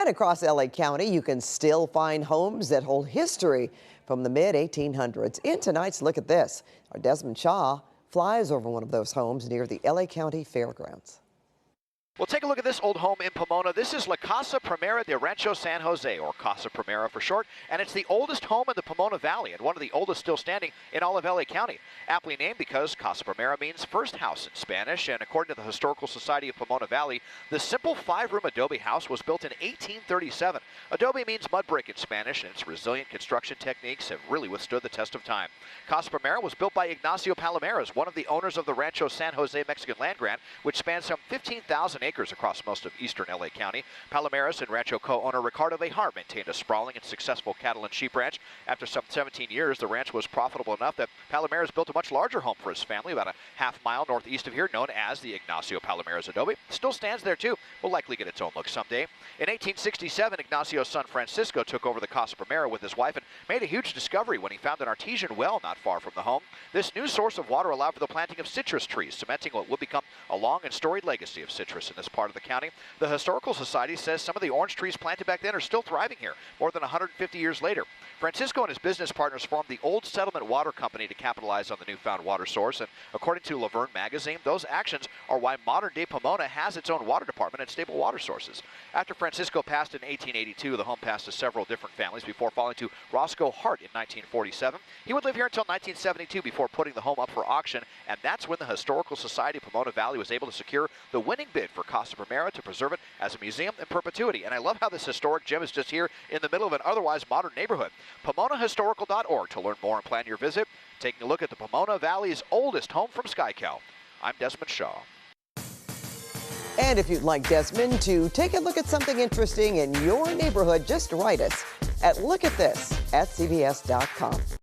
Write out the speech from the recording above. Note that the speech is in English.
And across LA County, you can still find homes that hold history from the mid-1800s. In tonight's Look at This, our Desmond Shaw flies over one of those homes near the LA County Fairgrounds. Well, take a look at this old home in Pomona. This is La Casa Primera de Rancho San Jose, or Casa Primera for short, and it's the oldest home in the Pomona Valley and one of the oldest still standing in all of LA County. Aptly named because Casa Primera means first house in Spanish, and according to the Historical Society of Pomona Valley, the simple 5-room adobe house was built in 1837. Adobe means mud brick in Spanish, and its resilient construction techniques have really withstood the test of time. Casa Primera was built by Ignacio Palomares, one of the owners of the Rancho San Jose Mexican land grant, which spans some 15,000 acres across most of eastern LA County. Palomares and Rancho co-owner Ricardo Vejar maintained a sprawling and successful cattle and sheep ranch. After some 17 years, the ranch was profitable enough that Palomares built a much larger home for his family about a half-mile northeast of here, known as the Ignacio Palomares Adobe. It still stands there too. Will likely get its own look someday. In 1867, Ignacio's son Francisco took over the Casa Primera with his wife and made a huge discovery when he found an artesian well not far from the home. This new source of water allowed for the planting of citrus trees, cementing what would become a long and storied legacy of citrus in this part of the county. The Historical Society says some of the orange trees planted back then are still thriving here, more than 150 years later. Francisco and his business partners formed the Old Settlement Water Company to capitalize on the newfound water source, and according to Laverne magazine, those actions are why modern-day Pomona has its own water department and stable water sources. After Francisco passed in 1882, the home passed to several different families before falling to Roscoe Hart in 1947. He would live here until 1972 before putting the home up for auction, and that's when the Historical Society of Pomona Valley was able to secure the winning bid for Casa Primera to preserve it as a museum in perpetuity. And I love how this historic gem is just here in the middle of an otherwise modern neighborhood. PomonaHistorical.org to learn more and plan your visit. Taking a look at the Pomona Valley's oldest home from SkyCal. I'm Desmond Shaw. And if you'd like Desmond to take a look at something interesting in your neighborhood, just write us at lookatthis@cbs.com.